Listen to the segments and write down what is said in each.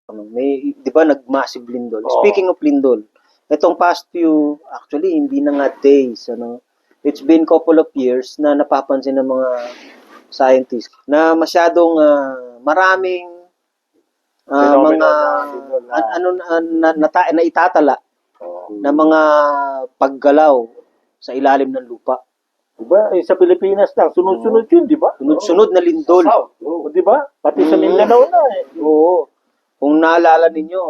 May, di ba, nag-massive lindol. Oo. Speaking of lindol, itong past few, actually, hindi na nga days, it's been couple of years na napapansin ng mga scientists na masyadong maraming Phenomenon mga na lindol na itatala Oo. na mga paggalaw sa ilalim ng lupa. Diba? Sa Pilipinas lang, sunod-sunod yun, di ba? Sunod-sunod na lindol. Oo, di ba? Pati sa Mm. Mindanao na eh. Oo. Kung naalala ninyo,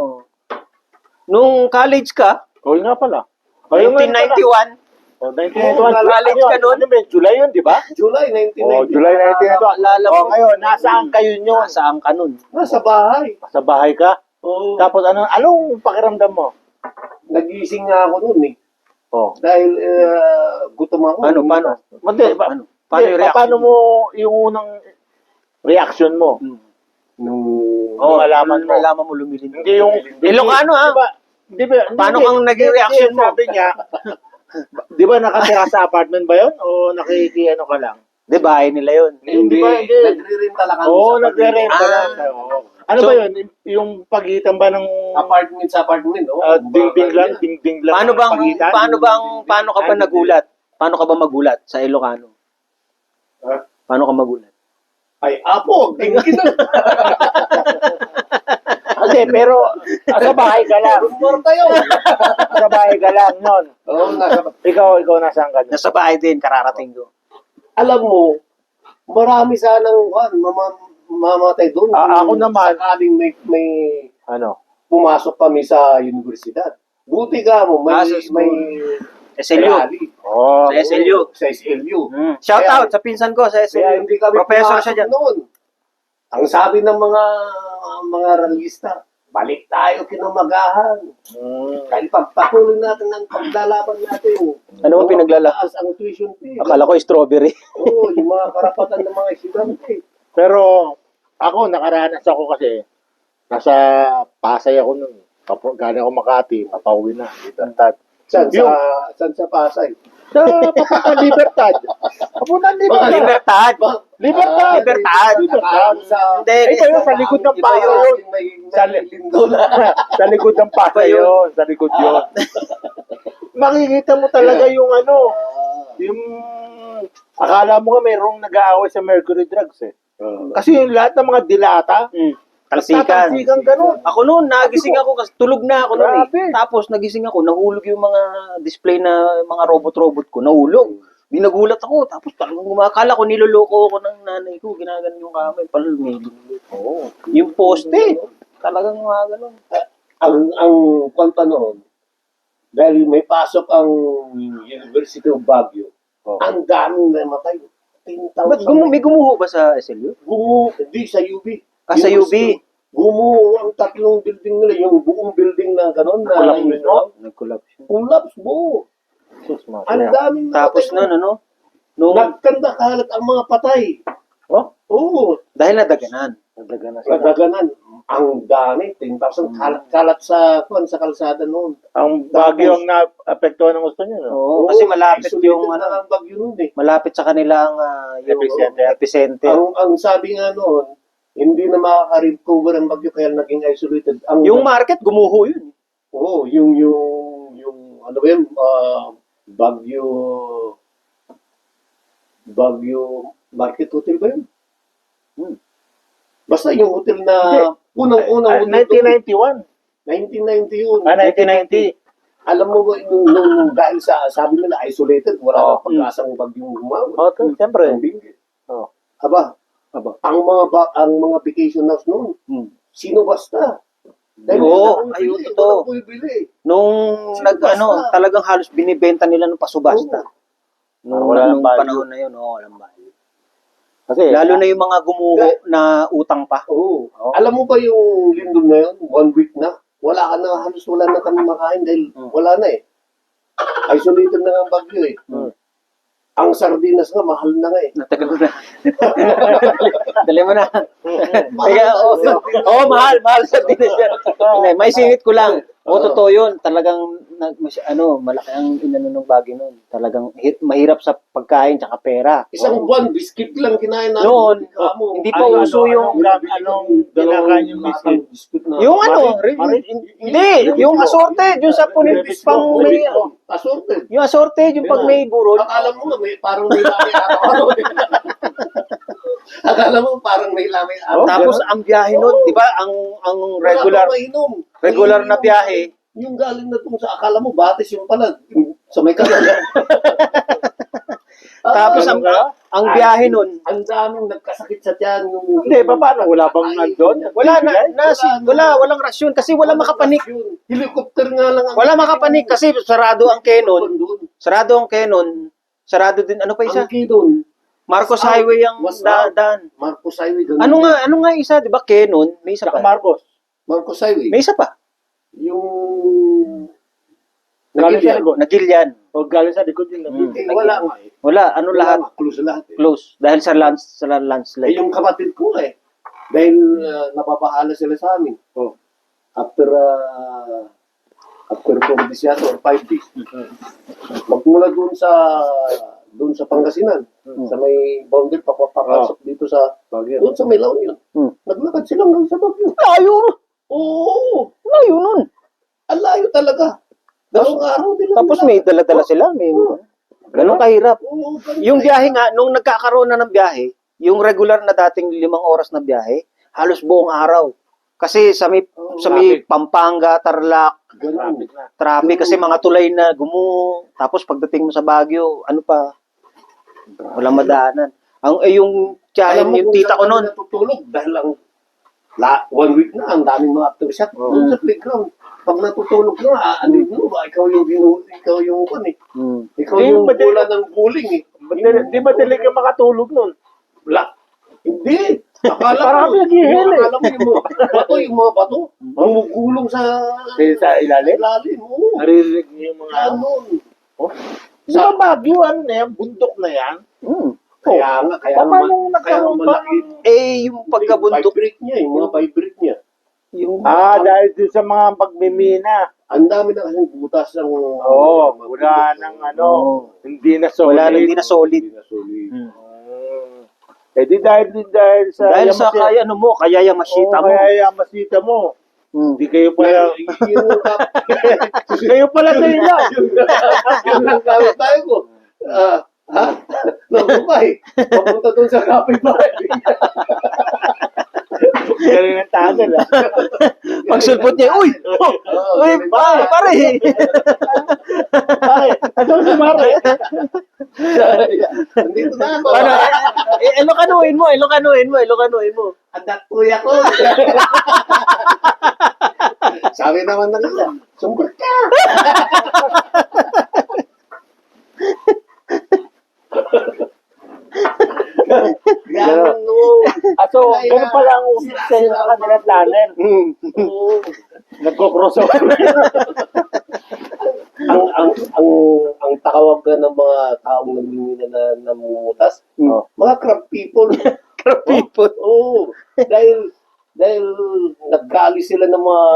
nung college ka, O nga pala. Ayun nga pala. 1991, O, 1991. college ka nun? Ano ba yun? July yun, di ba? July O, 1990. July 1991. Alala O, mo. ngayon, nasaan kayo nyo? saan ka nun? Nasa bahay. Sa bahay ka? Oo. Tapos anong pakiramdam mo? Nagising nga ako noon eh. O. Dahil gutom ako. Paano? Paano Paano yung reaction? paano mo yung unang reaction mo? Nung Nalaman mo lumilindol. Hindi yung... Ilocano, ha? Di ba? Paano kang naging reaction mo? Sabi niya, di ba nakatira sa apartment ba yun? O nakikiano ka lang? Di bahay nila yun. Hindi ba? Hindi. Nagre-renta lang kami Oo, sa nagre-renta pamilya. lang. Oo. Ano So, ba yun? Yung pagitan ba ng Apartment sa apartment. Oh. dingding lang? Dingding lang Paano ang bang, pagitan? paano ka ba nagulat? Paano ka ba magulat sa Ilocano? Ha? Paano ka magulat? Ay, apo. Tingin na. Kasi pero sa bahay ka lang. Rumor tayo. Sa bahay ka lang nun. Oo, nasa Ikaw nasaan ka? Nasa bahay din, kararating ko. alam mo, marami sanang mamatay doon. Ako naman. Sakaling may Ano? pumasok kami sa universidad. Buti ka mo, may, Sa school. may SLU. rally. Oh, Sa SLU. Sa SLU. Shout out sa pinsan ko sa Kaya SLU. hindi kami Professor pumasok siya dyan. noon. Ang sabi ng mga rallyista, balik tayo kinumagahan. Dahil pagpatuloy natin ang paglalaban natin. Ano ba pinaglala? Taas ang tuition fee. Akala ko strawberry. Oo, yung mga karapatan ng mga estudyante. Pero ako nakaranas ako kasi nasa Pasay ako nun. Galing ako Makati, papauwi na. Libertad. Saan sa Pasay? Sa papunta Libertad. Papunta Libertad. Libertad. Libertad. Libertad. Nakaano sa... Hindi, Iba yun, sa likod ng Iba Pasay yun. yun. May lindol. Sa likod ng Pasay yun. Sa likod yun. Makikita mo talaga yung yung akala mo nga mayroong nag-aaway sa Mercury Drugs eh. Kasi yung lahat ng mga dilata, Talsikan. tatalsikan ganun. Ako noon, nagising ako kasi tulog na ako noon Grabe. eh. Tapos nagising ako, nahulog yung mga display na mga robot-robot ko, nahulog. Di nagulat ako, tapos talagang gumakala ko, niloloko ako ng nanay ko, ginaganon yung kamay, pala lumilindol. Oo. Yung poste, talagang mga ganun. Ang kwanta noon, dahil may pasok ang University of Baguio, ang daming namatay. 10,000. Ba't may gumuho ba sa SLU? Hindi, sa UB. Sa UB. Gumuho ang tatlong building nila, yung buong building na gano'n na Collapse mismo? Nag-collapse. collapse buo. Ang daming Tapos namatay. nun, nung, Nagkanda kalat ang mga patay. Oh? Oo, dahil nadaganan. Nadaga na sila. nadaganan. Ang dami, 10,000 kalat-kalat sa kalsada noon. Ang Baguio ang naapektuhan ng gusto niyo, no? Oo, kasi malapit isolated yung, na ang Baguio noon eh. malapit sa kanila ang yung epicenter. Ang sabi nga noon, hindi na makaka-recover ang Baguio kaya naging isolated. Yung market, gumuho yun. Oo, yung ano ba yun, Baguio Market Hotel ba yun? Basta yung hotel na unang-unang hotel. 1991. 1990 yun. 1990. Alam mo ba, nung dahil sabi nila isolated, wala nang pag-asang bagyong humawag. Okay, siyempre. Ang bingi. Oh. Aba, ang mga vacation house noon, sino basta? Oo, ayun, totoo. Walang bumibili. Nung Subasta. talagang halos binibenta nila ng pasubasta. Nung value. panahon na yun, walang value. Kasi, Lalo na yung mga gumuho na utang pa. Oo. Alam mo ba yung lindol na yun? 1 week na. Halos wala na kami makain dahil wala na eh. Isolated na nga ang Baguio eh. Ang sardinas nga, mahal na nga eh. Natagal mo na. Dali mo na. Mahal Kaya, na ang sardinas. mahal sa dinas yan. May singit ko lang. Oo, totoo yun. Talagang, malaki ang inano ng bagay nun. Talagang mahirap sa pagkain tsaka pera. Isang buwan, biscuit lang kinain namin. Noon, Kamo. hindi pa uso yung, anong kinakain yung biscuit? biscuit na. yung hindi, yung Yung assorted, yung sa punit pang may, Assorted. yung assorted, yung pag may burol. Akala mo nga, parang may lamay araw-araw. Akala mo parang may lamay araw. Tapos ang biyahe nun, di ba, ang regular na biyahe, Yung galing na itong sa akala mo, batis yung pala. Sa may kalaga. tapos ang biyahe nun, Ang daming nagkasakit sa tiyan. Hindi, paano? Wala bang nandun? walang rasyon kasi wala makapanik. Helicopter nga lang. Wala makapanik kasi sarado ang Kenon. Sarado din, ano pa isa? Ang doon. Marcos Highway ang daan. Marcos Highway. Doon. Ano nga isa, di ba? Kenon, may isa Saka pa. Marcos. Marcos Highway. May isa pa. Yung... Galing sa likod. Nagilian. O galing sa likod yung Hindi, wala nga eh. Wala, ano lahat? Close lahat eh. Close. Dahil sa Eh, landslide. yung kapatid ko eh. Dahil napapahala sila sa amin. Oh. After 4 days yata or 5 days. Magmula doon sa Pangasinan. Sa may boundary papapasok dito sa Bagyo. doon sa may laon yun. Naglakad sila hanggang sa Baguio. Layo! Oo! Layo nun. Ang layo talaga. Dalawang araw nila. Tapos may dala-dala sila. May, ganun kahirap. Oo, ganun. Yung biyahe nga, nung nagkakaroon na ng biyahe, yung regular na dating 5 oras na biyahe, halos buong araw. Kasi sa may Pampanga, Tarlac, Ganun. traffic kasi mga tulay na tapos pagdating mo sa Baguio, ano pa, walang madaanan. Yung Alam mo yung kung tita ko saan noon, kami natutulog dahil ang 1 week na, ang daming mga aftershock. Doon sa playground. Pag natutulog na, mo ba? Ikaw yung kan eh. Ikaw Di yung ba bola ng bowling eh. Di ba talaga makatulog nun? Wala. Hindi. Akala Parang mo, naghihil eh. akala mo yung mga bato, mamugulong sa Sa ilalim? ilalim. Oo. Naririnig niyo yung mga... Ganon. Oh? Di ba Baguio, ano na yan? Bundok na yan? Kaya nga, Paano nagkaroon pa malaki. yung pagkabundok, Vibrate niya, yung mga vibrate niya. yung Dahil dun sa mga pagmimina. Ang dami na kasing butas ng... Wala nang hindi na solid. wala nang hindi na solid. Hindi na solid. Eh di dahil sa... Dahil sa kaya kaya Yamashita mo. Kaya Yamashita mo. Hindi kayo pala... Kayo pala sa ila. Yun lang kami tayo ko. Nagpapay. Papunta doon sa kapitbahay. Galing ng tagal Pagsulpot niya, uy, pare. Pare, ano si Mare? Nandito na ako. Paano? Ilokanuhin mo. Anak kuya ko. Sabi naman na nila, sumbot ka. Ganun no. So, ganun pala ang usos sa kanilang tunnel. Nagko-crossover. ang takawagan ng mga taong nagmimina na namumutas, mga crab people. Crab people. Oo. Dahil nagkaalis sila ng mga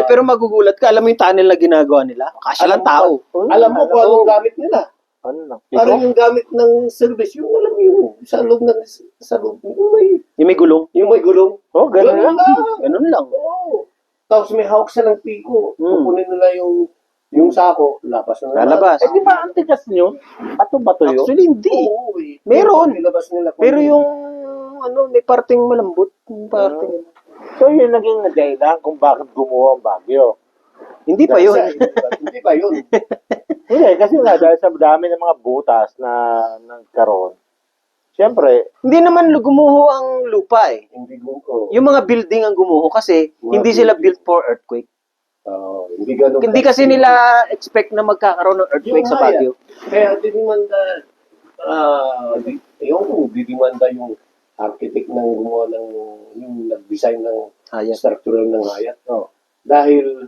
Pero magugulat ka, alam mo yung tunnel na ginagawa nila? Kasi lang tao. alam mo kung anong gamit nila. Ano lang? Parang yung gamit ng service, yung alam mo yung sa loob Yung may gulong. yung may gulong. Ganun lang. Ganun lang. Oo. Tapos may hawak silang piko. Pupunin nila yung sako, labas na Lalabas. Eh di ba ang tigas nyo? Bato-bato yun? Actually, hindi. Oo, eh. Meron. Nilabas nila. Pero yung, may parting malambot. Yung parting, So yun naging dahilan kung bakit gumawa ang Baguio. hindi pa yun. Hindi pa yun. Hindi, kasi nga dahil sa dami ng mga butas na nagkaroon. Siyempre, Hindi naman gumuho ang lupa eh. Hindi gusto. Yung mga building ang gumuho kasi hindi sila built for earthquake. Hindi ganun. Hindi kasi nila expect na magkakaroon ng earthquake sa Baguio. Kaya didimanda, didimanda yung architect ng gumawa yung nag-design ng Hayat. structural ng hayat. Dahil,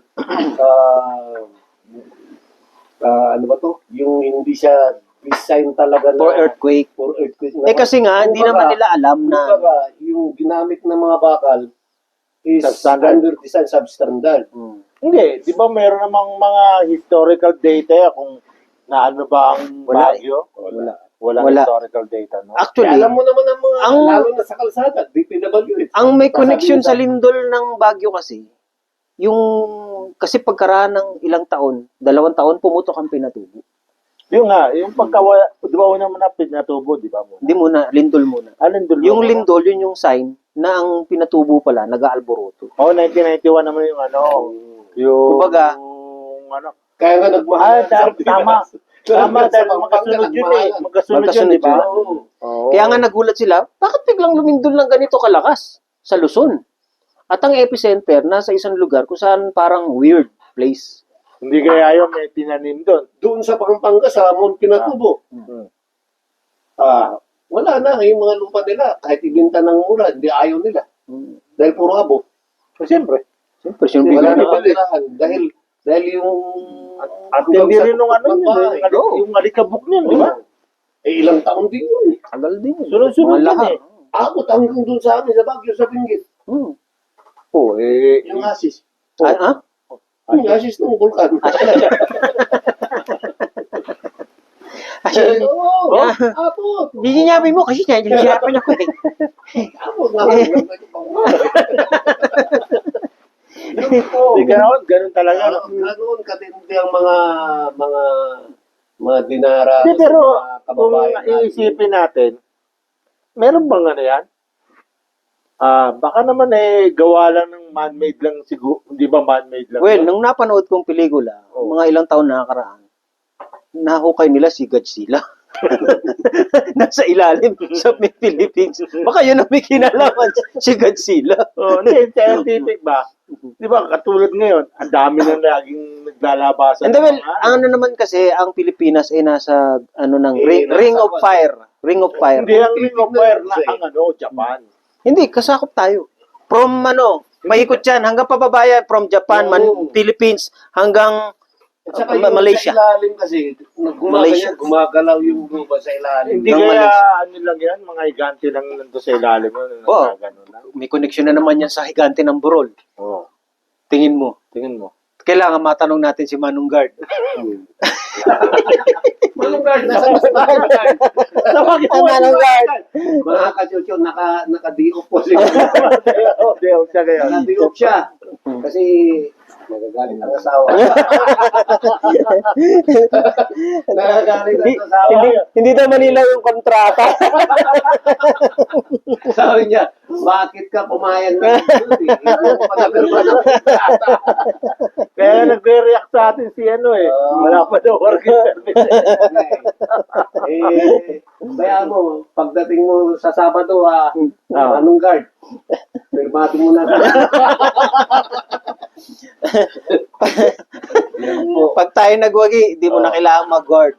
ano ba to? Yung hindi siya design talaga For earthquake. For earthquake Eh kasi nga, hindi naman nila alam na yung ginamit ng mga bakal is Substandard. under design substandard. Hindi, di ba meron namang mga historical data kung naano ba ang Wala Baguio? Wala. Walang Wala. historical data, no? Actually, Alam mo naman ang mga, ang- lalo na sa kalsada, DPWH. ang may connection sa Sasabihin lindol ng Baguio kasi, yung kasi pagkaraan ng ilang taon, 2 taon, pumutok ang Pinatubo. Yung nga, yung pagkawala, di ba una mo na pinatubo, di ba mo? Hindi muna, lindol muna. Alin doon? Yung lindol, yun yung sign na ang Pinatubo pala, nag-aalboroto. Oh, 1991 naman yung ano. Yung, Kumbaga, yung ano. Kaya nga nagmahal. Tama. Tama, dahil magkasunod yun eh. Magkasunod yun, di ba? Oo. Oo. Kaya nga nagulat sila, bakit biglang lumindol ng ganito kalakas sa Luzon? At ang epicenter nasa isang lugar kung saan parang weird place. Hindi kaya yun, may tinanim doon. Doon sa Pampanga, sa Mount Pinatubo. Hmm. Wala na, yung mga lupa nila, kahit ibinta ng mura, hindi ayaw nila. Dahil puro abo. So, siyempre. Siyempre, siyempre, Wala Hindi na pagkiraan. Dahil yung... At hindi rin nung ano yun, yung alikabok niyan, di ba? Ilang taon din yun. tagal din. Sunod-sunod Mga yun lahat. eh. Abot hanggang doon sa amin, sa Baguio, sa Benguet. Oh, eh. Yung asis. Ay, Yung asis ng vulkan. Oo, abot. Giginyabi mo kasi hihirapan ako eh. Abot nga. Hindi ganun talaga. Ganoon katindi ang mga dinara. Hindi, pero mga kung kababayan natin. iisipin natin, meron bang ano yan? Baka naman gawa lang ng man-made lang siguro. Hindi ba man-made lang? Well, nung napanood kong pelikula, mga ilang taon na nakaraan, nahukay nila si Godzilla. Nasa ilalim sa Philippines. Baka yun ang may kinalaman si Godzilla. Hindi, scientific ba? Di ba, katulad ngayon, ang dami na laging naglalabasan. And well, ano naman kasi, ang Pilipinas ay nasa ng ring of fire. Ring of fire. Hindi ang ring of fire na ang Japan. Hindi, kasakop tayo. From paikot yan, hanggang pababayan, from Japan, Philippines, hanggang At saka yung Malaysia. sa ilalim kasi, Malaysia. gumagalaw yung lupa sa ilalim. Hindi Hanggang kaya Malaysia. ano lang yan, mga higante lang nandun sa ilalim. Oo. Ganun lang. May connection na naman yan sa higante ng Burol. Oo. Tingin mo. Tingin mo. Kailangan matanong natin si Manong Guard. Manong guard, nasa Manong guard. Manong Guard. Mga kachucho, naka-di-off po siya. Hindi, siya kaya. Naka-di-off siya. Kasi nagagalit ang asawa. Nagagalit ang asawa. Hindi daw Manila yung kontrata. Sabi niya, bakit ka pumayag na duty? Hindi mo pa nabirma ng kontrata. Kaya nagre-react sa atin si wala pa daw working permit. Kaya mo, pagdating mo sa Sabado, anong guard? Pirmado mo na. Pag tayo nagwagi, di mo na kailangan mag-guard.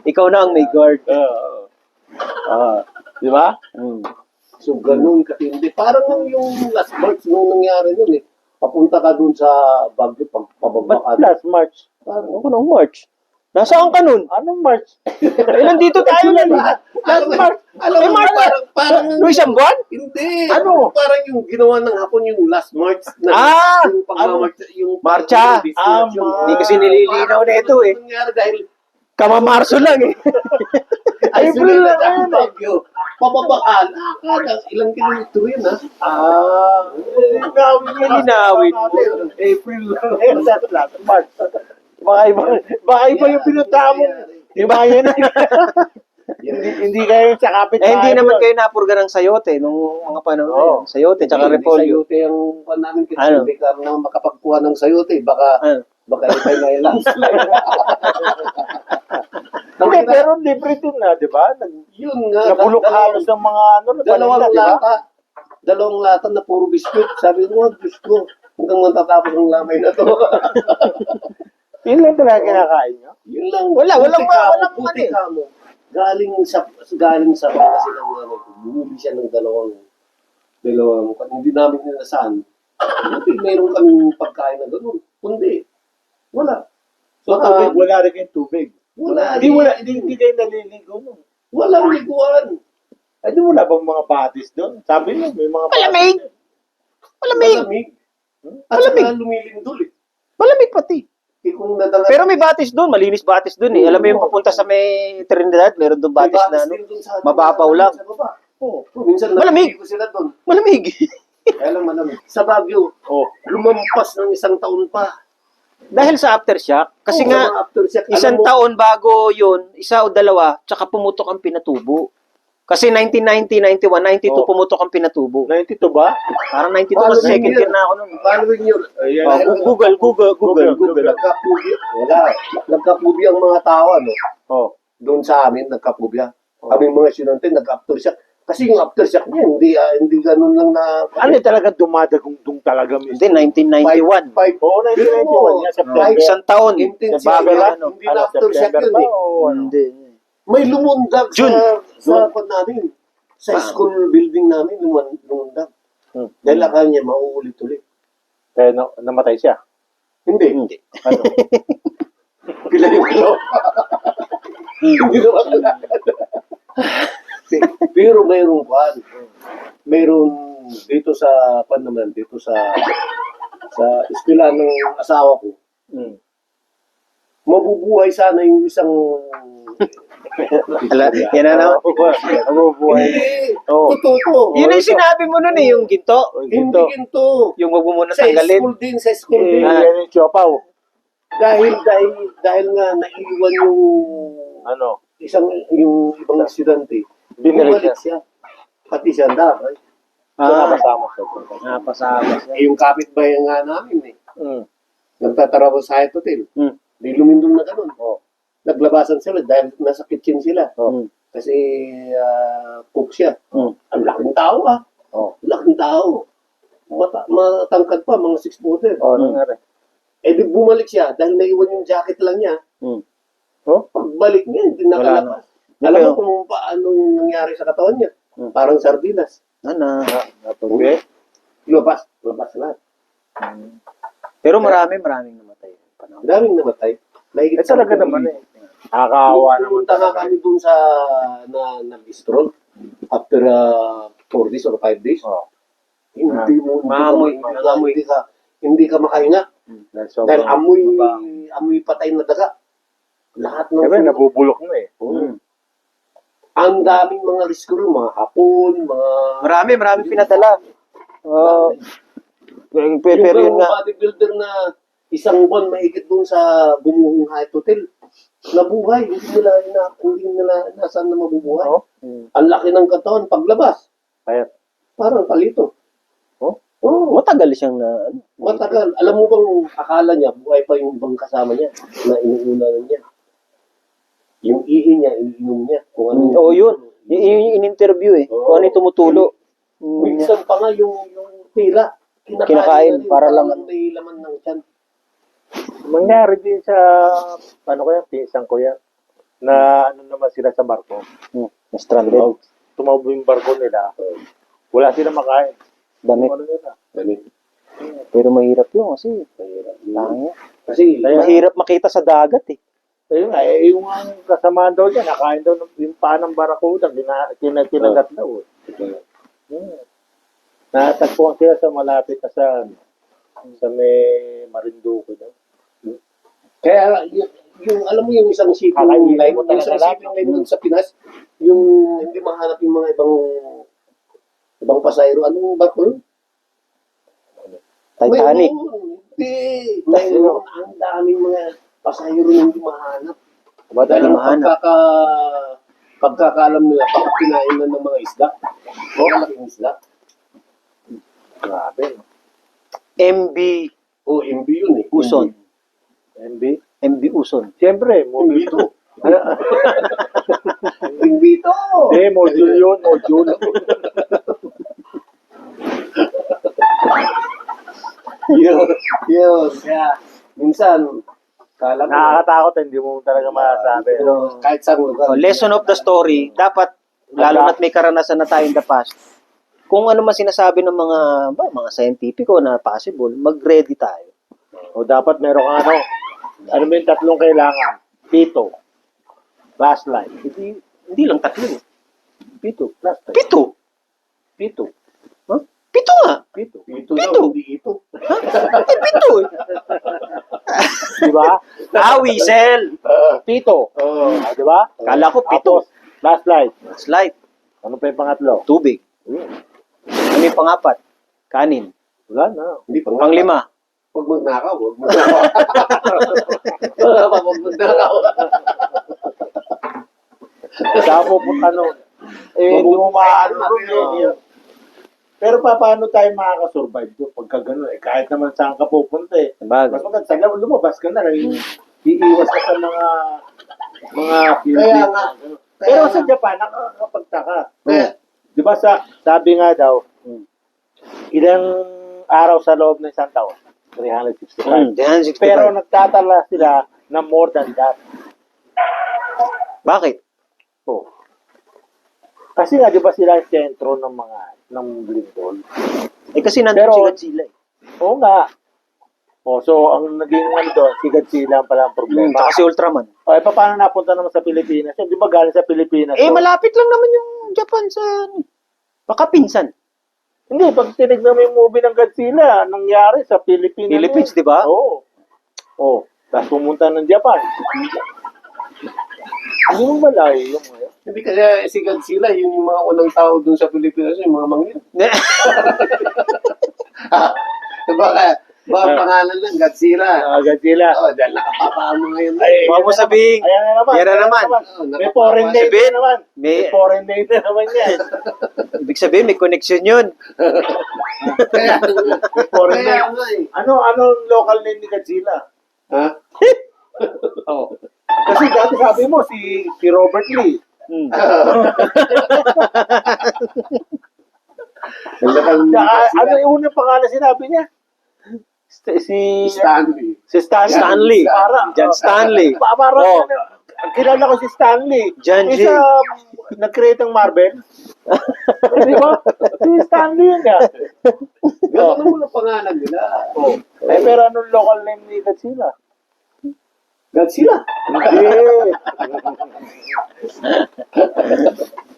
Ikaw na ang may guard. Di ba? So, ganun katindi. Parang yung last March nung nangyari nun Papunta ka dun sa Baguio, pababa ka. But last March. Ano ko nung March? Nasaan ka nun? Anong March? Eh, nandito tayo lang. Last March. Alam mo, parang Nung isang buwan? hindi. Ano? Parang yung ginawa ng hapon yung last March. Yung pagmamarch. Yung Marcha. Hindi kasi nililinaw na ito eh. Nangyari dahil Kamamarso lang eh. April na ang Baguio. Pababaan. Ilang kilometro yun Linawin mo. April lang. Last March. Baka iba yung pinunta mo. Iba yun. Hindi kayo sa kapit. Hindi naman kayo napurga ng sayote nung mga panahon na yun. Sayote, tsaka repolyo. Sayote ang namin kasi Ano? hindi ka na makapagkuha ng sayote. Baka ipay na ilang. Hindi, pero libre din di ba? Yun nga. Nabulok halos ng mga Dalawang di ba? lata. Dalawang lata na puro biscuit. Sabi mo, Diyos ko, hanggang matatapos ang lamay na to. Yun lang talaga kinakain nyo? Yun lang. Walang puti ka mo. Galing sa Pangasinan ng bumili siya ng dalawang, hindi namin nilasan. Buti mayroon kaming pagkain na gano'n. Kundi, wala. So, Wala rin kayong tubig. wala. Hindi kayo naliligo mo. Walang liguan. Ay, di wala bang mga bodies doon? Sabi mo, may mga Malamig! bodies. Malamig! Malamig. At saka lumilindol eh. Malamig pati. Kung nadala, Pero may batis doon, malinis batis doon eh. Alam mo yung papunta sa may Trinidad, meron doon may batis na ano, din dun sa mababaw lang. Sa baba. Oo. Minsan Malamig. naliligo sila doon. Malamig. Kaya lang malamig. Sa Baguio, lumampas ng isang taon pa. Dahil sa aftershock, kasi Oo, nga sa mga aftershock, isang alam mo, taon bago yun, isa o dalawa, tsaka pumutok ang pinatubo. Kasi 1990, 91, 92 pumutok ang pinatubo. 92 ba? Parang 92 Following kasi second year. year na ako nun. Following year. Ayan. Google. Nagkapubi. Wala. Nagkapubi ang mga tao, ano? Oh. Doon sa amin, nagkapubya. Kaming mga estudyante, nag-aftershock. Kasi yung aftershock niya, hindi ganun lang na... Ano talaga dumadagundong talaga mismo? Hindi, 1991. Oo, 1991. Yan, September. Isang taon. Intense Sa bago yun, lang, hindi na aftershock September yun ba? eh. O ano? Hindi. May lumundag June. sa namin. Sa school building namin, lumundag. Dahil akala niya, mauulit-ulit. Kaya namatay siya. Hindi. Hindi. Ano? Pila yung ano. Hindi naman kalakad. Pero mayroong kwan. Mayroon dito sa kwan naman, dito sa eskwela ng asawa ko. Mabubuhay sana yung isang... Yan na naman. Nabubuhay. Hindi. Oo. Totoo. Yun ang sinabi mo nun eh, yung ginto. Hindi ginto. Yung wag mo muna Sa tanggalin. school din, sa school din. Yan yung Siopaw. Dahil nga naiwan yung Ano? yung ibang estudyante. Binalik Bumalik siya. Pati siya dapat. So, napasama siya. Napasama siya. Yung kapitbahay nga namin eh. Nagtatrabaho sa Hyatt Hotel. Di lumindol na ganun. Naglabasan sila dahil nasa kitchen sila. Kasi cook siya. Ang laking tao ah. Laking tao. Matangkad pa, mga 6'4". Nangyari. Eh di bumalik siya dahil naiwan yung jacket lang niya. Pagbalik niya, hindi nakalabas. Alam mo kung paano nangyari sa katawan niya? Parang sardinas. Natubi. Labas lahat. Pero maraming namatay. Daming namatay. Mahigit Eh talaga naman eh. Nakakaawa naman Pumunta nga kami dun sa nag-stroll after 4 days or 5 days. Hindi mo hindi ka makahinga. Dahil amoy patay na daga. Lahat ng Siyempre, nabubulok na eh. ang daming mga risk rin, mga hapon, mga... Marami pinadala. Pero yun yung nga. bodybuilder na isang buwan mahigit dun sa Gumuhong Hyatt Hotel. Nabuhay, hindi nila nasaan na mabubuhay. Ang laki ng katawan, paglabas. Kaya, Parang palito. Matagal siyang na... Matagal. Alam mo bang akala niya, buhay pa yung ibang kasama niya na inuunanan niya. Yung ihi niya, iniinom niya. Kung ano Oo, yun. Yung in-interview eh. Kung ano yung tumutulo. Minsan pa nga yung tira. Kinakain, na rin, para lang parang may laman ng tiyan. mangyari din sa, ano kaya, pinsan ko yan, na ano naman sila sa barko. Na-stranded. Tumawag yung barko nila. Wala sila makain. Damit. Ano nila? Pero mahirap yun kasi. Langya. Kasi, Mahirap makita sa dagat eh. Ayun nga, yung kasamaan daw dyan, nakain daw yung paa ng barakuda, kinagat daw. Natagpuan sila sa malapit na sa may Marinduque daw. kaya yung alam mo yung isang shipping Kakainin line, mo yung talaga isang lahat, shipping line dun sa Pinas, yung hindi mahanap yung mga ibang pasahero. Anong barko yun? Titanic. Mayroon, ang daming mga pasahero na hindi mahanap. Dahil Hindi mahanap. pagkakaalam nila, baka kinain na ng mga isda. Malaking isda. Grabe. No? MB O, MB yun eh. Uson. MB? MB Uson. Siyempre, MB module. to. MB to. Hindi, module yun, module. Yun. Kaya, minsan, kala mo, Nakakatakot, hindi mo talaga masasabi. pero kahit saan lugar. Lesson of the story, dapat, lalo na't may karanasan na tayo in the past, kung ano man sinasabi ng mga scientifico na possible, mag-ready tayo. O dapat meron kang ano ba yung tatlong kailangan? Pito. Flashlight. Hindi lang tatlo. Pito. Flashlight. Pito. Pito. Huh? Pito nga. Pito. Ito daw, hindi ito. Pito eh. Di ba? Whistle. Pito. Di ba? Kala ko pito. Tapos, last slide. Slide. Ano pa yung pangatlo? Tubig. Ayun. Ano yung pangapat? Kanin. Wala na. Hindi pa nga. Panglima. Huwag magnakaw, huwag magnakaw. Huwag magnakaw. Saan pupunta nun? Hindi mo maano rin. Pero paano tayo makakasurvive doon pagka gano'n? Kahit naman saan ka pupunta eh. Mas Bagay. maganda, sagla, lumabas ka na lang. Iiwas ka sa mga Kaya nga. Pero sa Japan, nakakapagtaka. Kaya- Di ba sabi nga daw, ilang araw sa loob ng isang taon? 365. 365. Pero nagtatala sila na more than that. Bakit? Oh. Kasi nga, di ba sila ang sentro ng lindol? Eh kasi nandun Pero- si Godzilla eh. Oo nga. Oh, so, ang naging ano doon, si Godzilla pala ang problema. Tsaka si Ultraman. O, paano napunta naman sa Pilipinas? Yun, di ba galing sa Pilipinas? Eh yun? malapit lang naman yung Japan sa baka pinsan. Hindi, pag tinignan mo yung movie ng Godzilla, nangyari sa Pilipinas. Philippines, yun. di ba? Oo. Oh, tapos pumunta ng Japan. Hindi mo malayo yung ngayon. Hindi kasi si Godzilla, yun yung mga unang tao dun sa Pilipinas, yung mga mangyan. Baka pangalan lang, Godzilla. Godzilla. Oo, dahil nakapapaan mo ngayon. Ay, Huwag mo sabihin. Ayan na naman. Yan na ayan naman. May foreign name Sabihin, na naman. May may- foreign name na naman yan. Ibig sabihin may connection yun. Kaya, Foreign kaya name. nga eh. Anong local name ni Godzilla? Ha? Oh. Kasi dati sabi mo, si Robert Lee. Hmm. Ano yung unang pangalan sinabi niya? Si Stanley. Stanley. Para, John Stanley. Para, Oh. kilala ko si Stanley. John G. Isa, nag-create ng Marvel. Di ba? Si Stanley yun nga. Gano'n naman ang pangalan nila. Oh. Eh, pero anong local name ni Godzilla? Godzilla.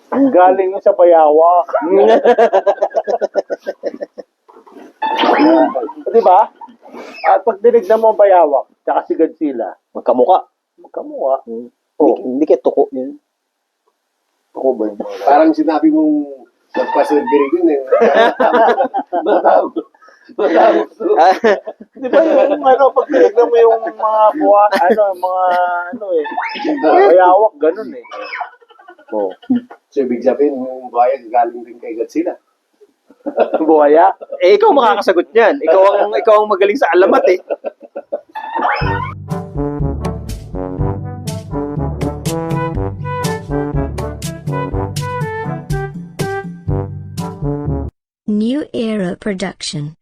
Hindi. Galing yun sa Bayawak. Di ba? At pag dinignan mo ang Bayawak, tsaka si Godzilla, Magkamuka. magkamukha. Oh. Hindi kayo tuko yun. Ako ba yung mga... Parang sinabi mong nagpa-surgery din eh. Matawag. Di ba yung pag tinignan mo yung mga buwan, Bayawak, ganun eh. Oh. So, ibig sabihin, yung bayan galing din kay Godzilla. Buhaya. Eh ikaw makakasagot niyan. Ikaw ang magaling sa alamat eh. New Era Production.